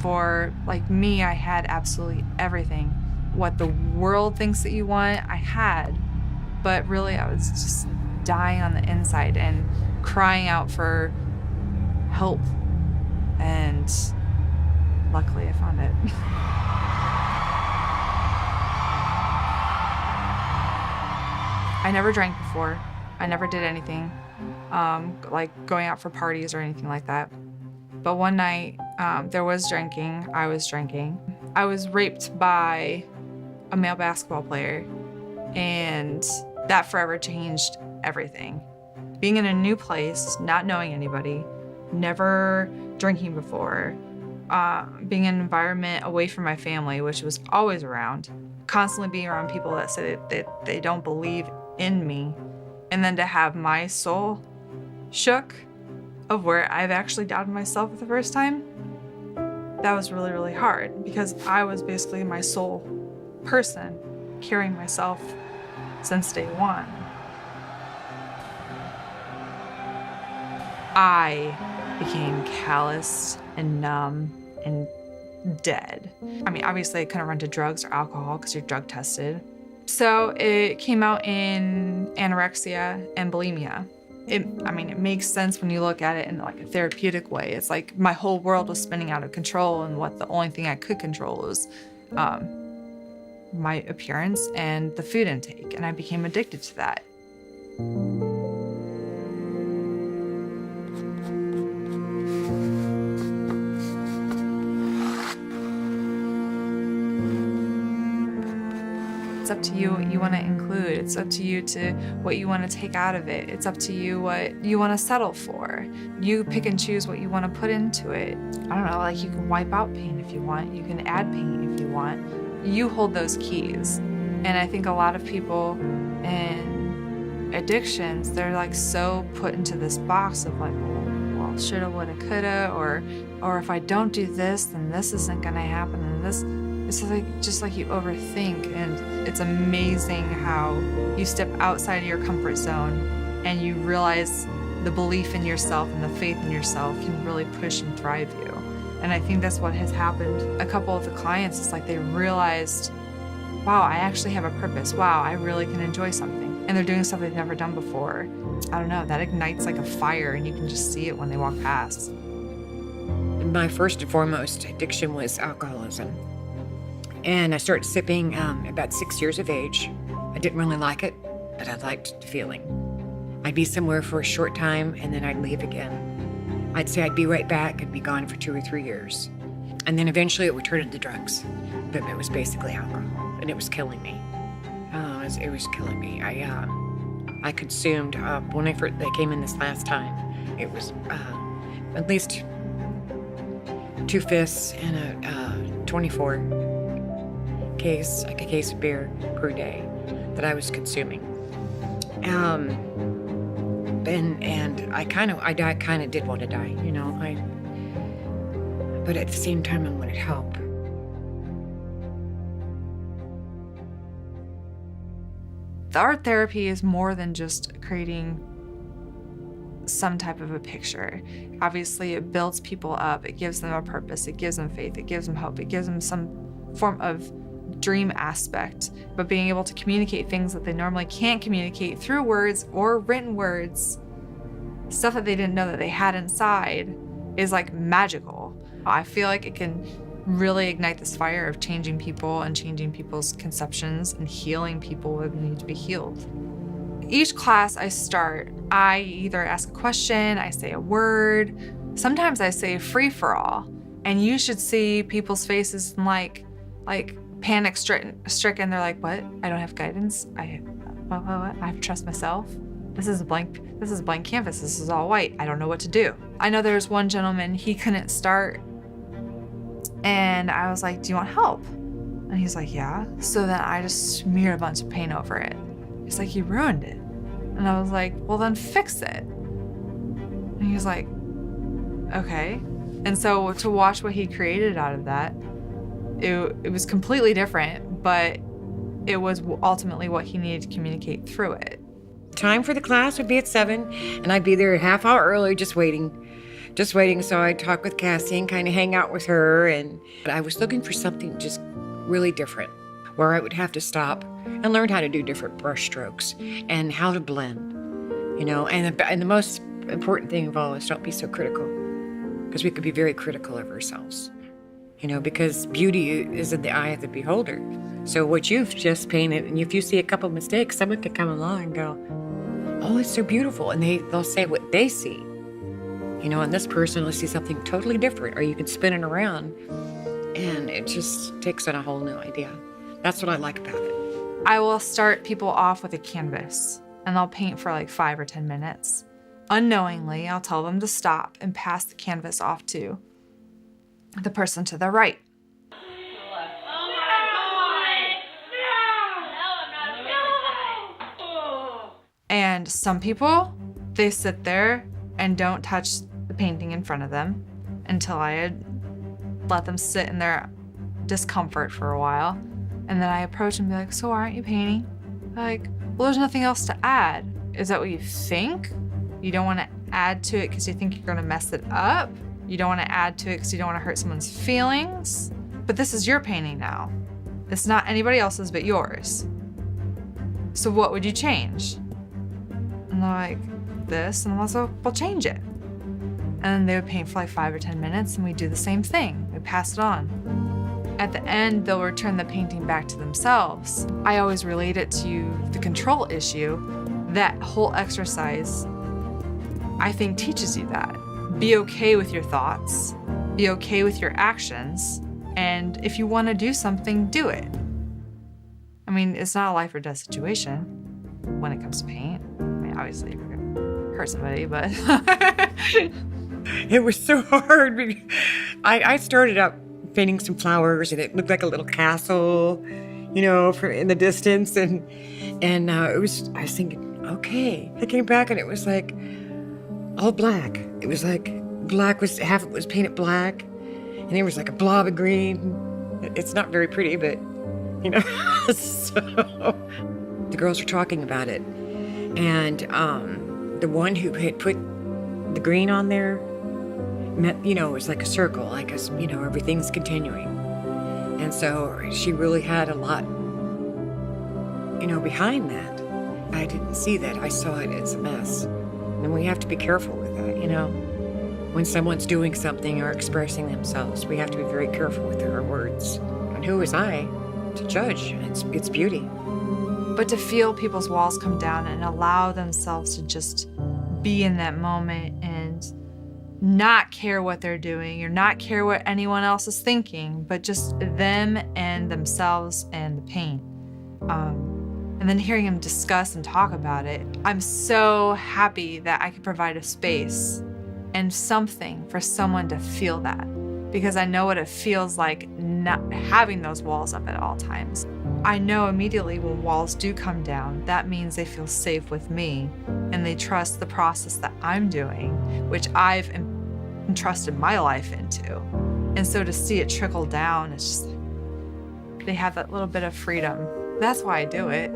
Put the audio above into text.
For like me, I had absolutely everything. What the world thinks that you want, I had. But really, I was just dying on the inside and crying out for help. And luckily, I found it. I never drank before. I never did anything, like going out for parties or anything like that. But one night, there was drinking. I was drinking. I was raped by a male basketball player, and that forever changed everything. Being in a new place, not knowing anybody, never drinking before, being in an environment away from my family, which was always around, constantly being around people that say that they don't believe in me, and then to have my soul shook of where I've actually doubted myself for the first time, that was really, really hard because I was basically my sole person carrying myself since day one. I became calloused and numb and dead. I mean, obviously I couldn't run to drugs or alcohol because you're drug tested. So it came out in anorexia and bulimia. It makes sense when you look at it in like a therapeutic way. It's like my whole world was spinning out of control, and what the only thing I could control was my appearance and the food intake, and I became addicted to that. It's up to you what you want to include. It's up to you to what you want to take out of it. It's up to you what you want to settle for. You pick and choose what you want to put into it. I don't know, like you can wipe out pain if you want. You can add pain if you want. You hold those keys. And I think a lot of people in addictions, they're like so put into this box of like, well, shoulda, woulda, coulda, or if I don't do this, then this isn't gonna happen, and this. It's like just like you overthink, and it's amazing how you step outside of your comfort zone and you realize the belief in yourself and the faith in yourself can really push and thrive you. And I think that's what has happened. A couple of the clients, it's like they realized, wow, I actually have a purpose. Wow, I really can enjoy something. And they're doing stuff they've never done before. I don't know, that ignites like a fire, and you can just see it when they walk past. My first and foremost addiction was alcoholism. And I started sipping about 6 years of age. I didn't really like it, but I liked the feeling. I'd be somewhere for a short time, and then I'd leave again. I'd say I'd be right back and be gone for 2 or 3 years. And then eventually it would turn into drugs. But it was basically alcohol, and it was killing me. It was killing me. I consumed, when they came in this last time, it was at least 2 fists and a 24 case, like a case of beer per day that I was consuming. And I kind of did want to die, you know. But at the same time, I wanted help. The art therapy is more than just creating some type of a picture. Obviously, it builds people up. It gives them a purpose. It gives them faith. It gives them hope. It gives them some form of dream aspect. But being able to communicate things that they normally can't communicate through words or written words, stuff that they didn't know that they had inside, is like magical. I feel like it can really ignite this fire of changing people and changing people's conceptions and healing people that need to be healed. Each class I start, I either ask a question, I say a word, sometimes I say free-for-all, and you should see people's faces and like panic stricken. They're like, what? I don't have guidance? What? I have to trust myself? This is a blank canvas. This is all white. I don't know what to do. I know there's one gentleman, he couldn't start, and I was like, do you want help? And he's like, yeah. So then I just smeared a bunch of paint over it. He's like, you ruined it. And I was like, well, then fix it. And he was like, okay. And so to watch what he created out of that, it was completely different, but it was ultimately what he needed to communicate through it. Time for the class would be at 7, and I'd be there a half hour early just waiting. just waiting. So I talk with Cassie and kind of hang out with her. But I was looking for something just really different, where I would have to stop and learn how to do different brush strokes and how to blend, and the most important thing of all is don't be so critical, because we could be very critical of ourselves, because beauty is in the eye of the beholder. So what you've just painted, and if you see a couple of mistakes, someone could come along and go, oh, it's so beautiful. And they'll say what they see, and this person will see something totally different, or you can spin it around and it just takes on a whole new idea. That's what I like about it. I will start people off with a canvas and they'll paint for like 5 or 10 minutes. Unknowingly, I'll tell them to stop and pass the canvas off to the person to their right. And some people, they sit there and don't touch the painting in front of them until I had let them sit in their discomfort for a while. And then I approach and be like, so aren't you painting? Like, well, there's nothing else to add. Is that what you think? You don't want to add to it because you think you're going to mess it up? You don't want to add to it because you don't want to hurt someone's feelings? But this is your painting now. It's not anybody else's but yours. So what would you change? And they're like, this, and I'm like, we'll change it. And then they would paint for like 5 or 10 minutes, and we do the same thing. We pass it on. At the end, they'll return the painting back to themselves. I always relate it to the control issue. That whole exercise, I think, teaches you that. Be okay with your thoughts. Be okay with your actions. And if you want to do something, do it. I mean, it's not a life or death situation when it comes to paint. I mean, obviously, you're going to hurt somebody, but... It was so hard. I started out painting some flowers, and it looked like a little castle, in the distance. And I was thinking, okay. I came back, and it was like all black. It was like black was half it was painted black, and there was like a blob of green. It's not very pretty, but so the girls were talking about it, and the one who had put the green on there, it was like a circle, like everything's continuing. And so she really had a lot, behind that. I didn't see that. I saw it as a mess. And we have to be careful with that, When someone's doing something or expressing themselves, we have to be very careful with our words. And who was I to judge? It's beauty. But to feel people's walls come down and allow themselves to just be in that moment and not care what they're doing or not care what anyone else is thinking, but just them and themselves and the paint. And then hearing them discuss and talk about it, I'm so happy that I could provide a space and something for someone to feel that, because I know what it feels like not having those walls up at all times. I know immediately when walls do come down, that means they feel safe with me and they trust the process that I'm doing, which I've entrusted my life into. And so to see it trickle down, it's just, they have that little bit of freedom. That's why I do it.